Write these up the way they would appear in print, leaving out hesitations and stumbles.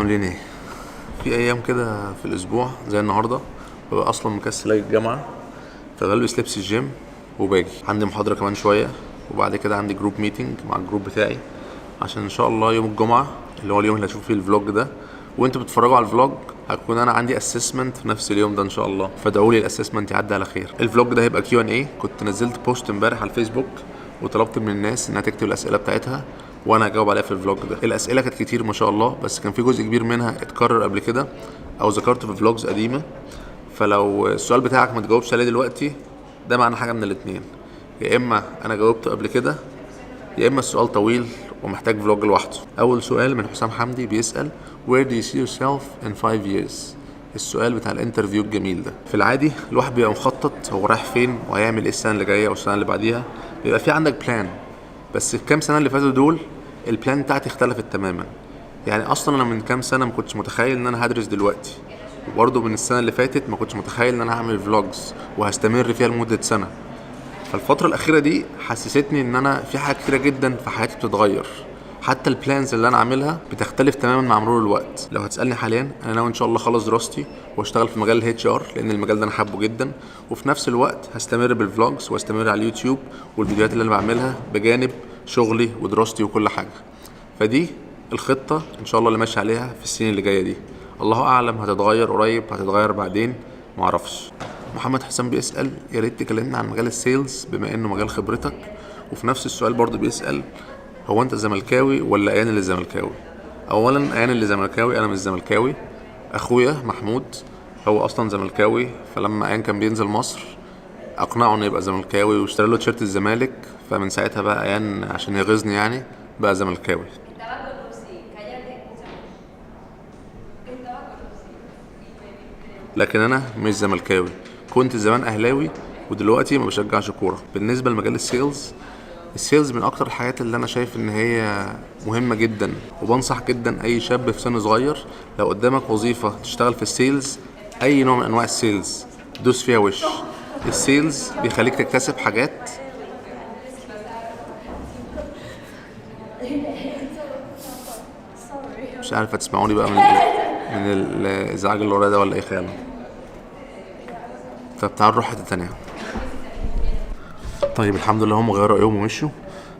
عاملين ايه؟ في ايام كده في الاسبوع زي النهارده ببقى اصلا مكسل اجي الجامعه، فبلبس لبس الجيم وباجي. عندي محاضره كمان شويه، وبعد كده عندي جروب ميتنج مع الجروب بتاعي، عشان ان شاء الله يوم الجمعه اللي هو اليوم اللي هشوف فيه الفلوج ده وانتوا بتتفرجوا على الفلوج هكون انا عندي اسسمنت في نفس اليوم ده ان شاء الله. فادعوا لي الاسسمنت يعدي على خير. الفلوج ده هيبقى كيو ان اي. كنت نزلت بوست امبارح على الفيسبوك وطلبت من الناس انها تكتب الاسئله بتاعتها وانا هجاوب عليها في الفلوج ده. الاسئله كانت كتير ما شاء الله، بس كان في جزء كبير منها اتكرر قبل كده او ذكرته في فلوجز قديمه. فلو السؤال بتاعك ما تجاوبش عليه دلوقتي، ده معنى حاجه من الاتنين: يا اما انا جاوبته قبل كده، يا اما السؤال طويل ومحتاج فلوج لوحده. اول سؤال من حسام حمدي بيسال Where do you see yourself in 5 years؟ السؤال بتاع الانترفيو الجميل ده. في العادي الواحد بيبقى مخطط هو رايح فين وهيعمل ايه السنه اللي جايه والسنه اللي بعديها، بيبقى في عندك بلان. بس الكام سنه اللي فاتوا دول البلان بتاعتي اختلفت تماما. يعني اصلا انا من كام سنه ما كنتش متخيل ان انا هدرس دلوقتي، وبرضه من السنه اللي فاتت ما كنتش متخيل ان انا هعمل فلوجز وهستمر فيها لمده سنه. فالفترة الأخيرة دي حسستني إن أنا في حاجات كتيرة جدا في حياتي بتتغير، حتى البلانز اللي أنا عاملها بتختلف تماما مع مرور الوقت. لو هتسألني حاليا، أنا ناوي إن شاء الله خلص دراستي واشتغل في مجال الاتش ار، لأن المجال ده أنا حابه جدا، وفي نفس الوقت هستمر بالفلوجز واستمر على اليوتيوب والفيديوهات اللي أنا بعملها بجانب شغلي ودراستي وكل حاجة. فدي الخطة إن شاء الله اللي ماشي عليها في السنين اللي جاية دي. الله أعلم هتتغير قريب هتتغير بعدين، معرفش. محمد حسام بيسأل يا ريت تكلمنا عن مجال السيلز بما انه مجال خبرتك. وفي نفس السؤال برضو بيسأل هو انت زملكاوي ولا ايان اللي زملكاوي؟ اولا ايان اللي زملكاوي، انا مش زملكاوي. اخويا محمود هو اصلا زملكاوي، فلما ايان كان بينزل مصر اقنعه انه يبقى زملكاوي واشترى له تيشيرت الزمالك، فمن ساعتها بقى ايان عشان يغيظني يعني بقى زملكاوي. لكن انا مش زملكاوي، كنت زمان اهلاوي ودلوقتي ما بشجعش كوره. بالنسبه لمجال السيلز من اكتر الحاجات اللي انا شايف ان هي مهمه جدا، وبنصح جدا اي شاب في سن صغير لو قدامك وظيفه تشتغل في السيلز، اي نوع من انواع السيلز دوس فيها وش. السيلز بيخليك تكتسب حاجات مش عارفه تسمعوني بقى من الازعاج اللي ورايا ده ولا ايه خياله. طب تعال نروح حته تانية. طيب الحمد لله هم غيروا رايهم ومشوا،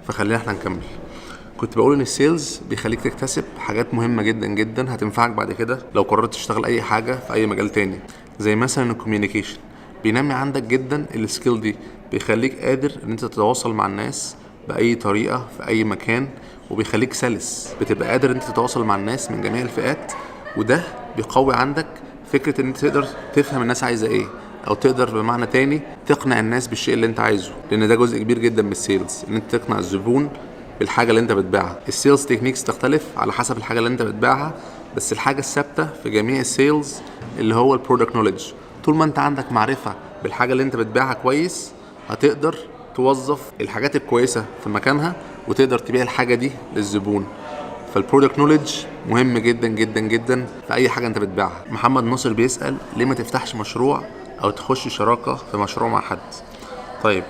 فخلينا احنا نكمل. كنت بقول ان السيلز بيخليك تكتسب حاجات مهمه جدا جدا هتنفعك بعد كده لو قررت تشتغل اي حاجه في اي مجال تاني، زي مثلا الكوميونيكيشن. بينمي عندك جدا السكيل دي، بيخليك قادر ان انت تتواصل مع الناس باي طريقه في اي مكان، وبيخليك سلس، بتبقى قادر ان انت تتواصل مع الناس من جميع الفئات. وده بيقوي عندك فكره ان انت تقدر تفهم الناس عايزه ايه، او تقدر بمعنى تاني تقنع الناس بالشيء اللي انت عايزه، لان ده جزء كبير جدا من السيلز، ان انت تقنع الزبون بالحاجه اللي انت بتبيعها. السيلز تكنيكس تختلف على حسب الحاجه اللي انت بتبيعها، بس الحاجه الثابته في جميع السيلز اللي هو البرودكت نوليدج. طول ما انت عندك معرفه بالحاجه اللي انت بتبيعها كويس، هتقدر توظف الحاجات الكويسه في مكانها وتقدر تبيع الحاجه دي للزبون. فالبرودكت نوليدج مهم جدا جدا جدا في اي حاجه انت بتبيعها. محمد ناصر بيسال ليه ما تفتحش مشروع او تخش شراكه في مشروع مع حد؟ طيب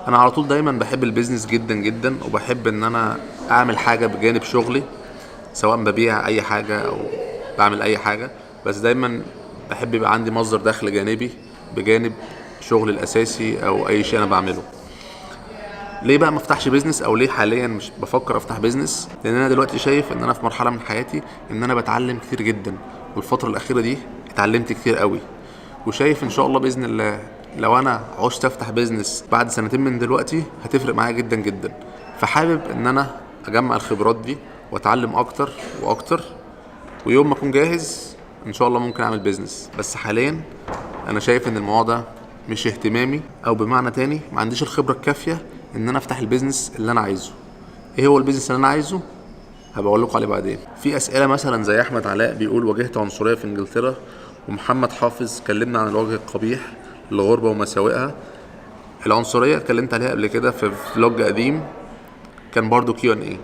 انا على طول دايما بحب البيزنس جدا جدا، وبحب ان انا اعمل حاجه بجانب شغلي، سواء ببيع اي حاجه او بعمل اي حاجه، بس دايما بحب يبقى عندي مصدر دخل جانبي بجانب شغلي الاساسي او اي شيء انا بعمله. ليه بقى ما افتحش بيزنس، او ليه حاليا مش بفكر افتح بيزنس؟ لان انا دلوقتي شايف ان انا في مرحله من حياتي ان انا بتعلم كتير جدا، والفتره الاخيره دي اتعلمت كتير قوي، وشايف ان شاء الله باذن الله لو انا عوزت افتح بيزنس بعد سنتين من دلوقتي هتفرق معايا جدا جدا. فحابب ان انا اجمع الخبرات دي واتعلم اكتر واكتر، ويوم ما اكون جاهز ان شاء الله ممكن اعمل بيزنس. بس حاليا انا شايف ان الموضوع ده مش اهتمامي، او بمعنى تاني ما عنديش الخبره الكافيه ان انا افتح البيزنس اللي انا عايزه. ايه هو البيزنس اللي انا عايزه؟ هبقى اقول لكم عليه بعدين. في اسئله مثلا زي احمد علاء بيقول واجهت عنصريه في انجلترا، ومحمد حافظ كلمنا عن الوجه القبيح للغربه ومساوئها. العنصريه اتكلمت عليها قبل كده في فلوج قديم كان برضو كيو ان اي،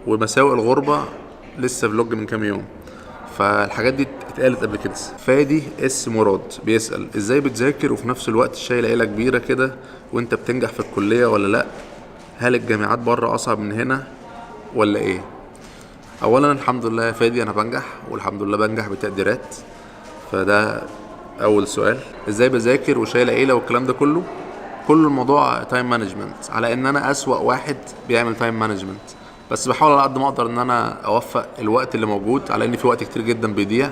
ومساوئ الغربه لسه فلوج من كام يوم، فالحاجات دي اتقالت قبل كده. فادي اس مراد بيسأل ازاي بتذاكر وفي نفس الوقت شايل عيلة كبيرة كده وانت بتنجح في الكلية ولا لا؟ هل الجامعات بره اصعب من هنا ولا ايه؟ اولا الحمد لله يا فادي انا بنجح، والحمد لله بنجح بتقديرات. فده اول سؤال. ازاي بذاكر وشايل عيله والكلام ده كله؟ كل الموضوع تايم مانجمنت، على ان انا اسوأ واحد بيعمل تايم مانجمنت. بس بحاول على قد ما اقدر ان انا اوفق الوقت اللي موجود، على ان في وقت كتير جدا بيضيع،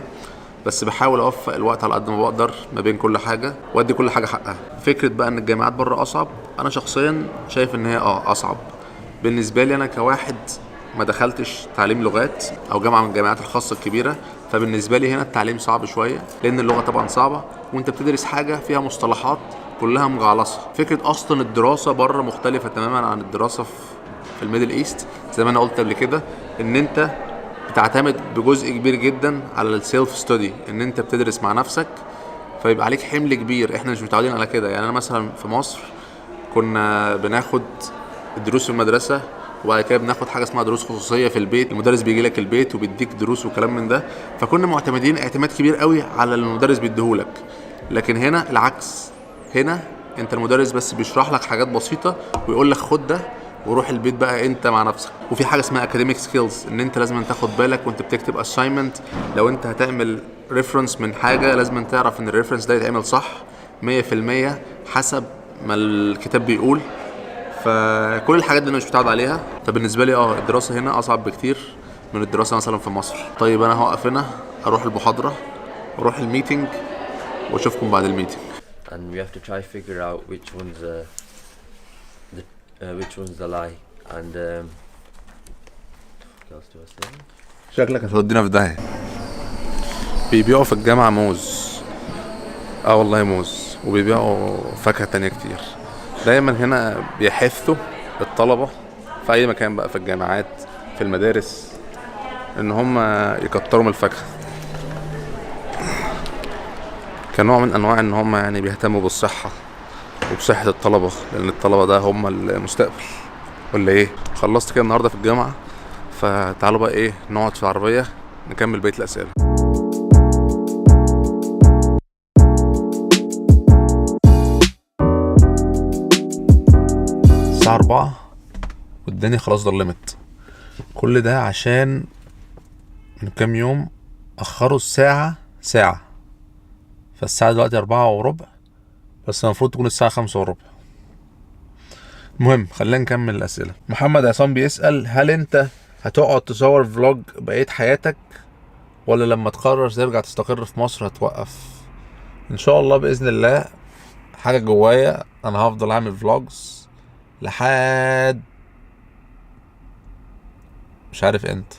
بس بحاول اوفق الوقت على قد ما بقدر ما بين كل حاجه وادي كل حاجه حقها. فكره بقى ان الجامعات بره اصعب، انا شخصيا شايف ان هي اصعب بالنسبه لي. انا كواحد ما دخلتش تعليم لغات او جامعه من الجامعات الخاصه الكبيره، فبالنسبه لي هنا التعليم صعب شويه، لان اللغه طبعا صعبه وانت بتدرس حاجه فيها مصطلحات كلها مجعلصه. فكره اصلا الدراسه بره مختلفه تماما عن الدراسه في الميدل ايست. زي ما انا قلت قبل كده، ان انت بتعتمد بجزء كبير جدا على السيلف ستودي، ان انت بتدرس مع نفسك، فيبقى عليك حمل كبير. احنا مش متعودين على كده. يعني انا مثلا في مصر كنا بناخد الدروس في المدرسه، وبعد كده بناخد حاجه اسمها دروس خصوصيه في البيت، المدرس بيجي لك البيت وبيديك دروس وكلام من ده. فكنا معتمدين اعتماد كبير قوي على اللي المدرس بيديهولك. لكن هنا العكس، هنا انت المدرس بس بيشرح لك حاجات بسيطه ويقول لك خد ده وروح البيت بقى انت مع نفسك. وفي حاجه اسمها اكاديميك سكيلز، ان انت لازم تاخد بالك وانت بتكتب اساينمنت، لو انت هتعمل ريفرنس من حاجه لازم تعرف ان الريفرنس ده يتعمل صح 100% حسب ما الكتاب بيقول. فكل الحاجات دي انا مش متعود عليها. فبالنسبه لي الدراسه هنا اصعب بكتير من الدراسه مثلا في مصر. طيب انا هوقف هنا، اروح المحاضره واروح الميتنج واشوفكم بعد الميتنج. And we have to try figure out which one's the lie. And what else do I say? شكلك هتودينا في داهيه. بيبيعوا في الجامعه موز، والله موز، وبيبيعوا فاكهه تانية كتير. دايما هنا بيحثوا الطلبة في اي مكان بقى، في الجامعات في المدارس، ان هم يكتروا من الفاكهة كنوع من انواع ان هم يعني بيهتموا بالصحة وبصحة الطلبة، لان الطلبة ده هم المستقبل. ولا ايه؟ خلصت كده النهاردة في الجامعة، فتعالوا بقى نقعد في العربية نكمل بقية الاسئلة. الساعة 4 والدنيا خلاص ضلمت. كل ده عشان من كام يوم اخروا الساعة ساعة، فالساعة دلوقتي 4:15، بس المفروض تكون الساعة 5:15. المهم خلينا نكمل الاسئلة. محمد عصام بيسأل، هل انت هتقعد تصور فلوج بقية حياتك، ولا لما تقرر ترجع تستقر في مصر هتوقف؟ ان شاء الله بإذن الله حاجة جوايا انا هفضل اعمل فلوجز لحد مش عارف انت،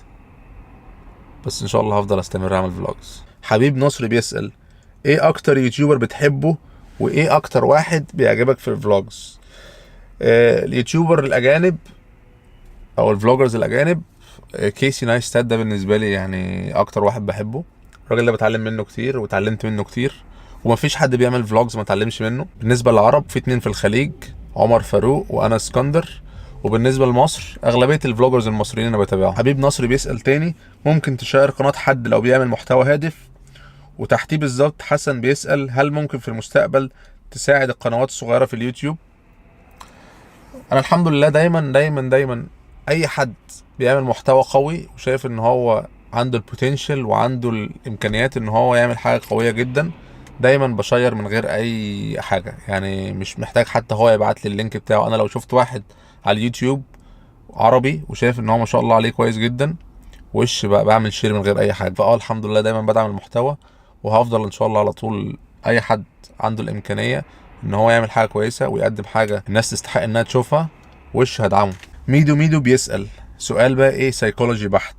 بس ان شاء الله هفضل استمر اعمل فلوجز. حبيب نصر بيسأل، ايه اكتر يوتيوبر بتحبه، وايه اكتر واحد بيعجبك في الفلوجز؟ اليوتيوبر الاجانب او الفلوجرز الاجانب، كيسي نايستات ده بالنسبه لي يعني اكتر واحد بحبه. الراجل ده بتعلم منه كتير وتعلمت منه كتير، ومفيش حد بيعمل فلوجز ما اتعلمش منه. بالنسبه للعرب في 2 في الخليج، عمر فاروق وانا اسكندر. وبالنسبه لمصر اغلبيه الفلوجرز المصريين انا بتابعهم. حبيب نصر بيسأل تاني، ممكن تشير قناه حد لو بيعمل محتوى هادف؟ وتحتيه بالظبط حسن بيسأل، هل ممكن في المستقبل تساعد القنوات الصغيره في اليوتيوب؟ انا الحمد لله دايما اي حد بيعمل محتوى قوي وشايف ان هو عنده البوتنشال وعنده الامكانيات ان هو يعمل حاجه قويه جدا، دايما بشير من غير اي حاجه. يعني مش محتاج حتى هو يبعت لي اللينك بتاعه. انا لو شفت واحد على اليوتيوب عربي وشايف ان هو ما شاء الله عليه كويس جدا، وش بقى بعمل شير من غير اي حاجه. الحمد لله دايما بدعم المحتوى، وهفضل ان شاء الله على طول. اي حد عنده الامكانيه ان هو يعمل حاجه كويسه ويقدم حاجه الناس تستحق انها تشوفها، وش هدعمه. ميدو بيسأل سؤال بقى سايكولوجي بحت،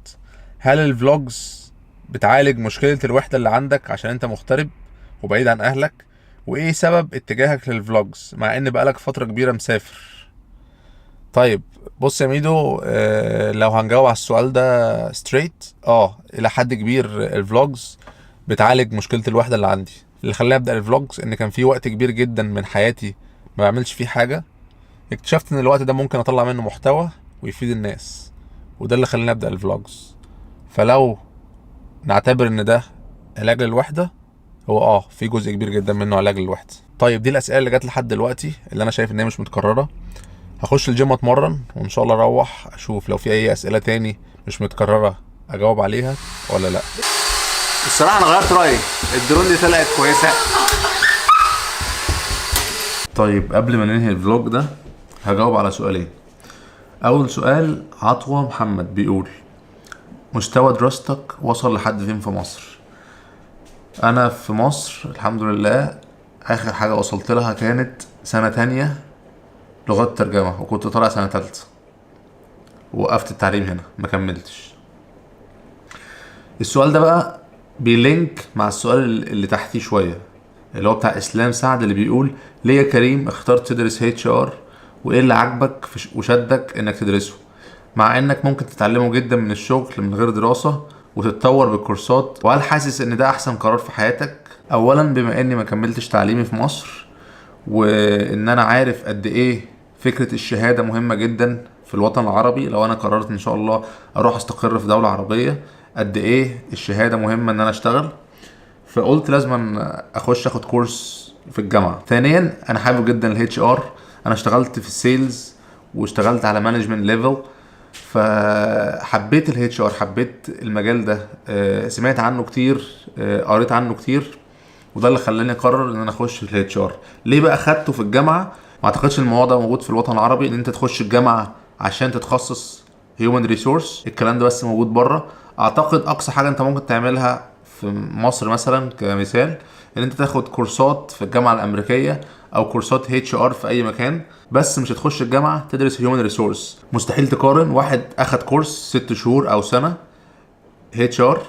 هل الفلوجز بتعالج مشكلة الوحدة اللي عندك عشان انت مغترب وبعيد عن اهلك؟ وايه سبب اتجاهك للفلوجز مع ان بقالك فترة كبيرة مسافر؟ طيب بص يا ميدو، لو هنجاوب على السؤال ده ستريت، الى حد كبير الفلوجز بتعالج مشكلة الوحدة اللي عندي. اللي خلاني ابدأ الفلوجز ان كان في وقت كبير جدا من حياتي ما بعملش فيه حاجة، اكتشفت ان الوقت ده ممكن اطلع منه محتوى ويفيد الناس، وده اللي خلاني ابدا الفلوجز. فلو نعتبر ان ده علاج للوحده، هو في جزء كبير جدا منه علاج للوحده. طيب دي الاسئله اللي جت لحد دلوقتي اللي انا شايف ان هي مش متكرره. هخش الجيم اتمرن، وان شاء الله اروح اشوف لو في اي اسئله تاني مش متكرره اجاوب عليها ولا لا؟ الصراحه انا غيرت رايي، الدرون دي طلعت كويسه. طيب قبل ما ننهي الفلوج ده هجاوب على سؤالين. اول سؤال عطوة محمد بيقول مستوى دراستك وصل لحد فين في مصر؟ انا في مصر الحمد لله اخر حاجة وصلت لها كانت سنة تانية لغات ترجمة، وكنت طالع سنة تالتة، وقفت التعليم هنا ما كملتش. السؤال ده بقى بيلينك مع السؤال اللي تحتيه شوية، اللي هو بتاع اسلام سعد اللي بيقول ليه يا كريم اخترت تدرس HR، وايه اللي عجبك وشدك انك تدرسه، مع انك ممكن تتعلمه جدا من الشغل من غير دراسة وتتطور بالكورسات، وهل حاسس ان ده احسن قرار في حياتك؟ اولا بما اني ما كملتش تعليمي في مصر، وان انا عارف قد ايه فكرة الشهادة مهمة جدا في الوطن العربي، لو انا قررت ان شاء الله اروح استقر في دولة عربية قد ايه الشهادة مهمة ان انا اشتغل، فقلت لازم اخش اخد كورس في الجامعة. ثانيا انا حابب جدا الاتش ار، انا اشتغلت في السيلز واشتغلت على مانجمنت ليفل، فحبيت الاتش ار، حبيت المجال ده، سمعت عنه كتير، قريت عنه كتير، وده اللي خلاني اقرر ان انا اخش في الاتش ار. ليه بقى خدته في الجامعة؟ ما اعتقدش الموضوع ده موجود في الوطن العربي ان انت تخش الجامعة عشان تتخصص هيومن ريسورس، الكلام ده بس موجود بره. اعتقد اقصى حاجة انت ممكن تعملها في مصر مثلا كمثال ان انت تاخد كورسات في الجامعة الامريكية او كورسات اتش ار في اي مكان، بس مش هتخش الجامعة تدرس هيومن ريسورس. مستحيل تقارن واحد اخد كورس 6 شهور او سنة اتش ار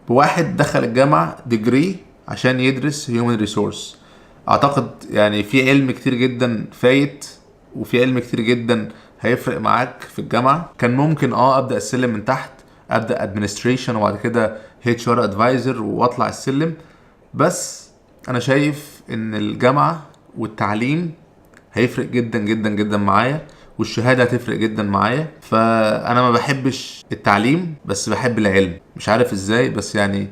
بواحد دخل الجامعة ديجري عشان يدرس هيومن ريسورس. اعتقد يعني في علم كتير جدا فايت، وفي علم كتير جدا هيفرق معاك في الجامعة. كان ممكن ابدأ السلم من تحت، ابدأ ادمنستريشن وبعد كده HR ادفايزر واطلع السلم، بس انا شايف ان الجامعة والتعليم هيفرق جدا جدا جدا معايا، والشهادة هتفرق جدا معايا. فانا ما بحبش التعليم بس بحب العلم، مش عارف ازاي بس يعني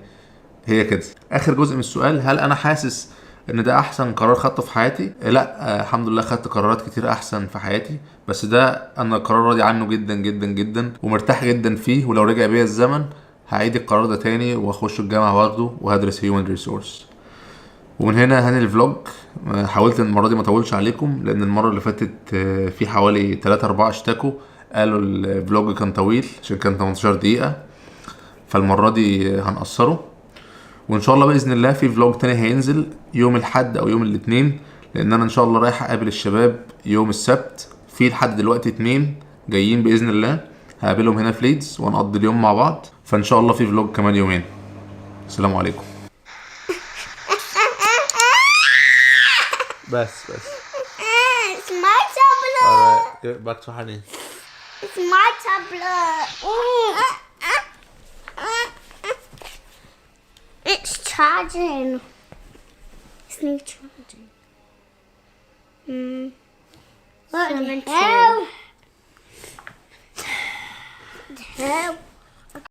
هي كده. اخر جزء من السؤال، هل انا حاسس ان ده احسن قرار خدته في حياتي؟ لا، الحمد لله خدت قرارات كتير احسن في حياتي، بس ده انا قرار راضي عنه جدا جدا جدا ومرتاح جدا فيه، ولو رجع بيا الزمن هعيد القرار ده تاني واخش الجامعة برضه وهدرس هيومن ريسورس. ومن هنا هاني الفلوج. حاولت المرة دي ما اطولش عليكم، لان المرة اللي فاتت في حوالي 3-4 اشتكوا قالوا الفلوج كان طويل عشان كان 18 دقيقة، فالمرة دي هنقصره. وان شاء الله باذن الله في فلوج تاني هينزل يوم الاحد او يوم الاثنين، لان انا ان شاء الله رايح اقابل الشباب يوم السبت، في لحد دلوقتي 2 جايين باذن الله هقابلهم هنا في ليدز ونقضي اليوم مع بعض، فان شاء الله في فلوج كمان يومين. السلام عليكم. بس It's my tablet. alright get back to honey. It's my tablet. It's charging. It's new charging. What the hell? The hell?